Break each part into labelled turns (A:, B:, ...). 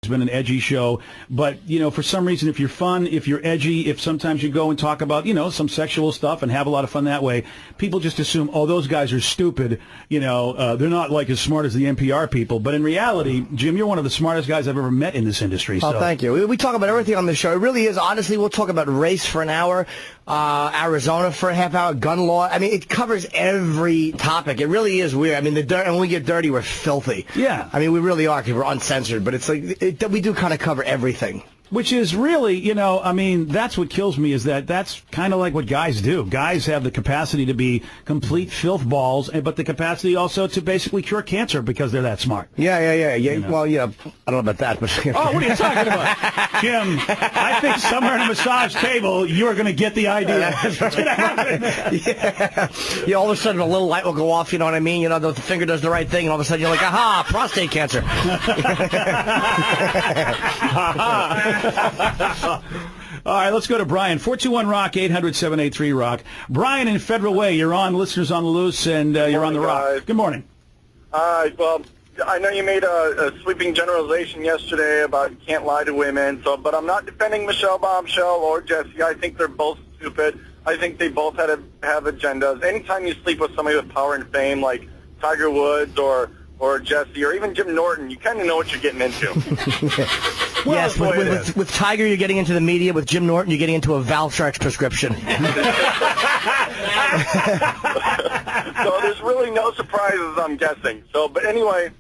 A: been an edgy show, but, for some reason, if you're fun, if you're edgy, if sometimes you go and talk about, some sexual stuff and have a lot of fun that way, people just assume, oh, those guys are stupid, they're not like as smart as the NPR people. But in reality, Jim, you're one of the smartest guys I've ever met in this industry.
B: Oh,
A: so.
B: Thank you. We talk about everything on this show. It really is. Honestly, we'll talk about race for an hour, Arizona for a half hour, gun law. I mean, it covers every topic. It really is weird. I mean, and when we get dirty, we're filthy.
A: Yeah.
B: I mean, we really are because we're uncensored, but it's like we do kind of cover everything.
A: Which is really, that's what kills me is that's kind of like what guys do. Guys have the capacity to be complete filth balls, but the capacity also to basically cure cancer because they're that smart.
B: Yeah. Well, yeah, I don't know about that, but...
A: Oh, what are you talking about? Jim, I think somewhere in a massage table, you're going to get the idea. That's going to happen.
B: Yeah, all of a sudden a little light will go off, you know what I mean? The finger does the right thing, and all of a sudden you're like, aha, prostate cancer.
A: All right, let's go to Brian. 421-ROCK, 800-783-ROCK. Brian in Federal Way, you're on Listeners on the Loose, and you're on the Rock.
C: Guys.
A: Good morning.
C: Well, I know you made a sweeping generalization yesterday about you can't lie to women, but I'm not defending Michelle Bombshell or Jesse. I think they're both stupid. I think they both have agendas. Anytime you sleep with somebody with power and fame like Tiger Woods or Jesse, or even Jim Norton, you kind of know what you're getting into.
B: Yes, with Tiger, you're getting into the media. With Jim Norton, you're getting into a Valtrex prescription.
C: So there's really no surprises, I'm guessing. But anyway,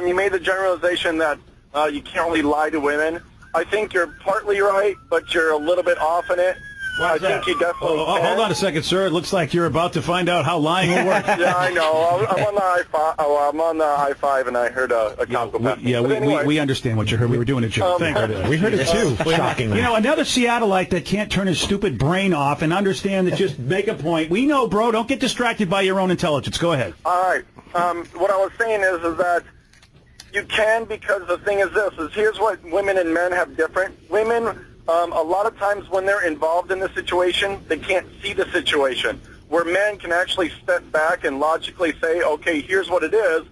C: you made the generalization that you can't really lie to women. I think you're partly right, but you're a little bit off in it. I think you definitely can.
A: Hold on a second, sir. It looks like you're about to find out how lying will work.
C: Yeah, I know. I'm on the I-5, and I heard a cop go past.
A: Yeah, we understand what you heard. We were doing a joke. Thank God.
D: We heard it too. Shockingly.
A: Another Seattleite that can't turn his stupid brain off and understand that just make a point. We know, bro. Don't get distracted by your own intelligence. Go ahead.
C: All right. What I was saying is that you can, because the thing is this, here's what women and men have different. Women... a lot of times when they're involved in the situation, they can't see the situation. Where men can actually step back and logically say, okay, here's what it is.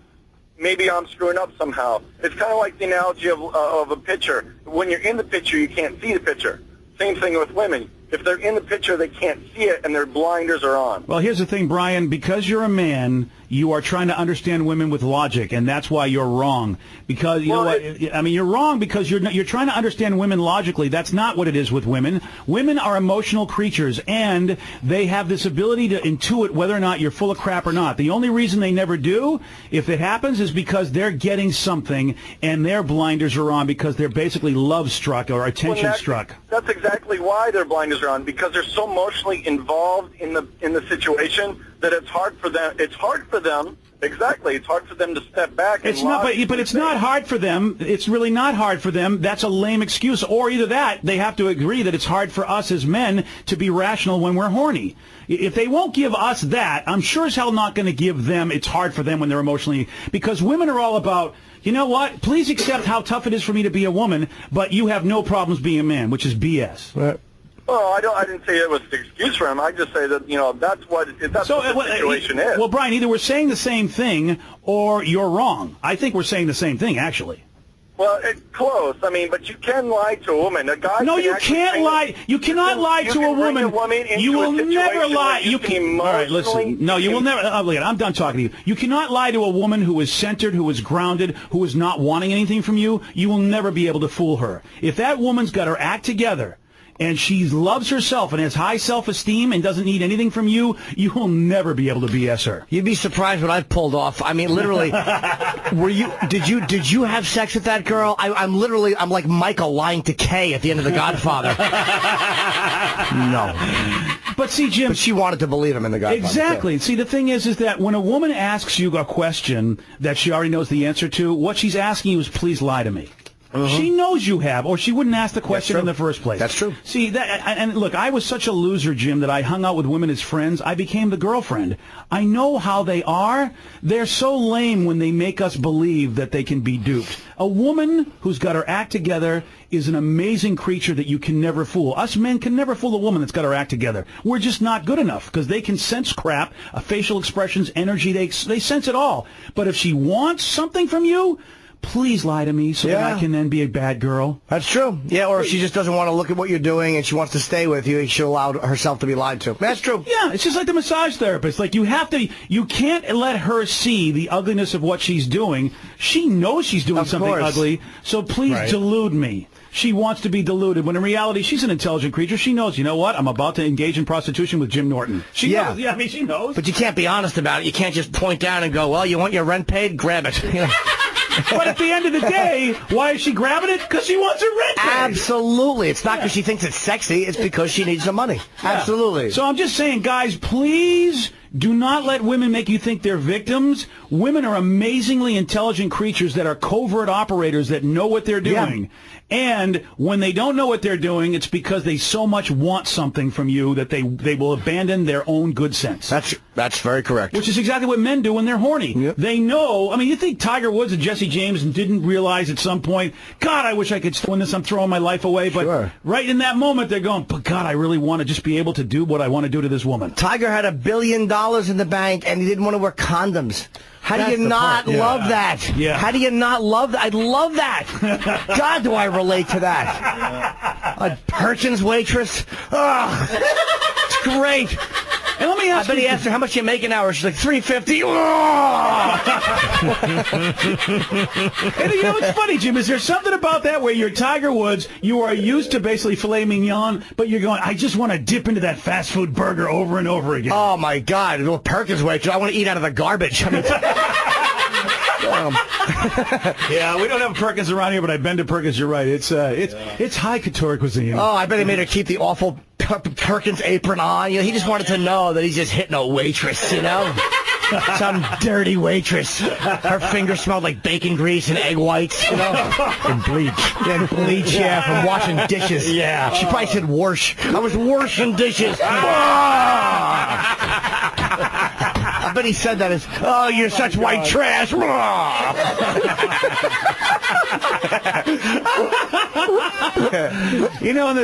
C: Maybe I'm screwing up somehow. It's kind of like the analogy of a pitcher. When you're in the picture, you can't see the pitcher. Same thing with women. If they're in the picture, they can't see it, and their blinders are on.
A: Well, here's the thing, Brian. Because you're a man, you are trying to understand women with logic, and that's why you're wrong. Because you know what? I mean, you're wrong because you're trying to understand women logically. That's not what it is with women. Women are emotional creatures, and they have this ability to intuit whether or not you're full of crap or not. The only reason they never do, if it happens, is because they're getting something, and their blinders are on because they're basically love-struck or attention-struck.
C: That's exactly why their blinders are on, because they're so emotionally involved in the situation that it's hard for them. It's hard for them. Exactly. It's hard for them to step back.
A: It's not, but it's not hard for them. It's really not hard for them. That's a lame excuse. Or either that, they have to agree that it's hard for us as men to be rational when we're horny. If they won't give us that, I'm sure as hell not going to give them it's hard for them when they're emotionally, because women are all about, you know what, please accept how tough it is for me to be a woman, but you have no problems being a man, which is BS.
B: Right.
C: Well, I didn't say it was an excuse for him. I just say that, that's what the situation is.
A: Well, Brian, either we're saying the same thing or you're wrong. I think we're saying the same thing, actually.
C: Well, it's close. I mean, but you can lie to a woman. A guy.
A: No, you can't lie. You cannot lie to a woman. You will never lie. You can. All right, listen. No, you will never. I'm done talking to you. You cannot lie to a woman who is centered, who is grounded, who is not wanting anything from you. You will never be able to fool her. If that woman's got her act together, and she loves herself and has high self-esteem and doesn't need anything from you, you will never be able to BS her.
B: You'd be surprised what I've pulled off. I mean, literally, did you have sex with that girl? I'm like Michael lying to Kay at the end of The Godfather. No.
A: But see, Jim...
B: But she wanted to believe him in The Godfather.
A: Exactly. See, the thing is that when a woman asks you a question that she already knows the answer to, what she's asking you is, please lie to me. She knows you have, or she wouldn't ask the question in the first place.
B: That's true.
A: See, and look, I was such a loser, Jim, that I hung out with women as friends. I became the girlfriend. I know how they are. They're so lame when they make us believe that they can be duped. A woman who's got her act together is an amazing creature that you can never fool. Us men can never fool a woman that's got her act together. We're just not good enough because they can sense crap, facial expressions, energy. They sense it all. But if she wants something from you, please lie to me so that I can then be a bad girl.
B: That's true. Yeah, or if she just doesn't want to look at what you're doing and she wants to stay with you, she'll allow herself to be lied to. That's true.
A: Yeah, it's just like the massage therapist. Like, you can't let her see the ugliness of what she's doing. She knows she's doing something ugly, so please delude me. She wants to be deluded, when in reality, she's an intelligent creature. She knows, you know what? I'm about to engage in prostitution with Jim Norton. She knows. Yeah, I mean, she knows.
B: But you can't be honest about it. You can't just point down and go, well, you want your rent paid? Grab it. You know?
A: But at the end of the day, why is she grabbing it? Because she wants her rent paid.
B: Absolutely. It's not because she thinks it's sexy. It's because she needs the money. Yeah. Absolutely.
A: So I'm just saying, guys, please do not let women make you think they're victims. Women are amazingly intelligent creatures that are covert operators that know what they're doing. Yeah. And when they don't know what they're doing, it's because they so much want something from you that they will abandon their own good sense.
B: That's very correct.
A: Which is exactly what men do when they're horny. Yep. They know. I mean, you think Tiger Woods and Jesse James didn't realize at some point, God, I wish I could win this. I'm throwing my life away. But right in that moment, they're going, but God, I really want to just be able to do what I want to do to this woman.
B: Tiger had $1 billion in the bank, and he didn't want to wear condoms. How do you not love that?
A: Yeah.
B: How do you not love that? I love that. God, do I relate to that. A Perkins waitress. Oh, it's great.
A: And let me ask
B: I bet he asked her, how much you make an hour? She's like, $3.50. Oh!
A: And you know, it's funny, Jim. Is there something about that where you're Tiger Woods, you are used to basically filet mignon, but you're going, I just want to dip into that fast food burger over and over again.
B: Oh, my God. A little Perkins waitress. I want to eat out of the garbage. I mean,
A: yeah, we don't have Perkins around here, but I've been to Perkins. You're right. It's high couture cuisine.
B: Oh, I bet he made her keep the awful Perkins apron on. You know, he just wanted to know that he's just hitting a waitress, you know? Some dirty waitress. Her fingers smelled like bacon grease and egg whites, you know?
A: And bleach.
B: And bleach, yeah, from washing dishes.
A: Yeah.
B: She probably said wash. I was washing dishes. I bet he said that as, oh, you're such white trash.
A: You know, I'll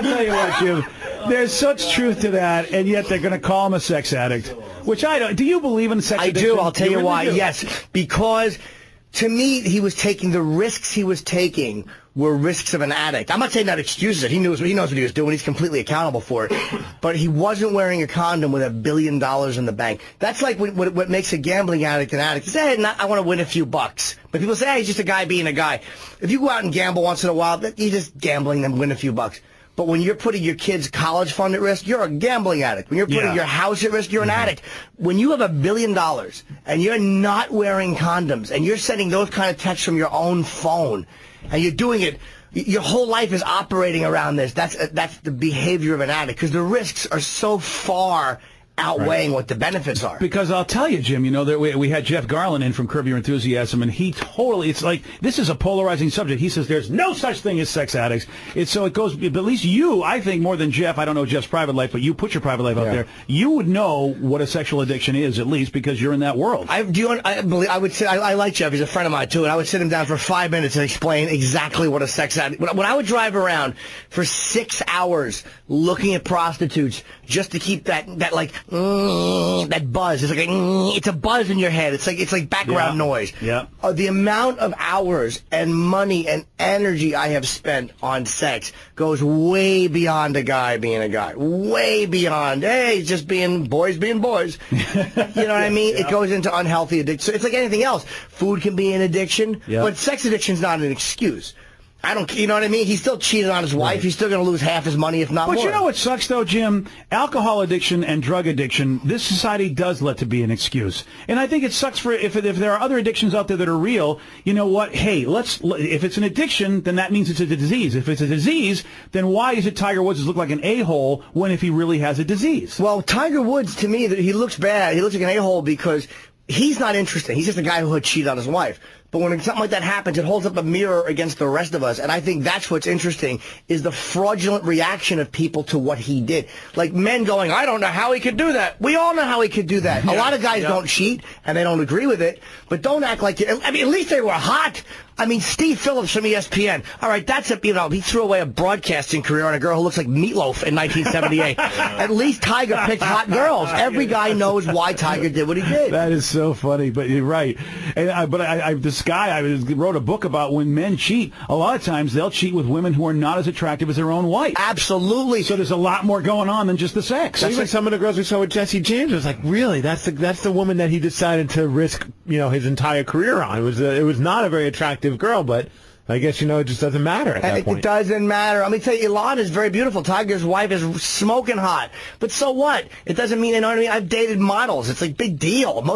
A: tell you what, Jim, there's such truth to that, and yet they're going to call him a sex addict, which I don't. Do you believe in sex addiction?
B: I do. I'll tell you why.
A: Do?
B: Yes, because to me, he was taking the risks he was taking were risks of an addict. I'm not saying that excuses it. He knows what he was doing. He's completely accountable for it. But he wasn't wearing a condom with $1 billion in the bank. That's like what makes a gambling addict an addict. He said, hey, I want to win a few bucks. But people say, hey, he's just a guy being a guy. If you go out and gamble once in a while, you're just gambling and win a few bucks. But when you're putting your kid's college fund at risk, you're a gambling addict. When you're putting your house at risk, you're an addict. When you have $1 billion and you're not wearing condoms and you're sending those kind of texts from your own phone and you're doing it, your whole life is operating around this. That's the behavior of an addict because the risks are so far outweighing what the benefits are.
A: Because I'll tell you, Jim, you know, that we had Jeff Garland in from Curb Your Enthusiasm, and he totally, it's like, this is a polarizing subject. He says there's no such thing as sex addicts. So it goes, but at least you, I think more than Jeff, I don't know Jeff's private life, but you put your private life out there, you would know what a sexual addiction is, at least, because you're in that world.
B: I like Jeff, he's a friend of mine too, and I would sit him down for 5 minutes and explain exactly what a sex addict, when I would drive around for 6 hours looking at prostitutes just to keep that buzz. It's like it's a buzz in your head. It's like background noise.
A: Yeah.
B: The amount of hours and money and energy I have spent on sex goes way beyond a guy being a guy. Way beyond. Hey, just being boys being boys. You know what I mean? It goes into unhealthy addiction. So it's like anything else. Food can be an addiction, but sex addiction is not an excuse. You know what I mean? He's still cheating on his wife. He's still going to lose half his money, if not more.
A: But you know what sucks, though, Jim? Alcohol addiction and drug addiction, this society does let to be an excuse. And I think it sucks for if there are other addictions out there that are real, you know what? Hey, if it's an addiction, then that means it's a disease. If it's a disease, then why is it Tiger Woods look like an a-hole when if he really has a disease?
B: Well, Tiger Woods, to me, he looks bad. He looks like an a-hole because he's not interesting. He's just a guy who had cheated on his wife. But when something like that happens, it holds up a mirror against the rest of us. And I think that's what's interesting, is the fraudulent reaction of people to what he did. Like men going, I don't know how he could do that. We all know how he could do that. A lot of guys don't cheat, and they don't agree with it. But don't act like I mean, at least they were hot. I mean, Steve Phillips from ESPN. All right, that's a, he threw away a broadcasting career on a girl who looks like Meatloaf in 1978. At least Tiger picked hot girls. Every guy knows why Tiger did what he did.
A: That is so funny, but you're right. And this guy, I wrote a book about when men cheat. A lot of times they'll cheat with women who are not as attractive as their own wife.
B: Absolutely.
A: So there's a lot more going on than just the sex.
D: So even some of the girls we saw with Jesse James was like, really? That's the woman that he decided to risk, his entire career on. It was not a very attractive girl, but I guess, it just doesn't matter at that point.
B: It doesn't matter. Let me tell you, Ilana is very beautiful. Tiger's wife is smoking hot. But so what? It doesn't mean, I've dated models. It's like big deal. Most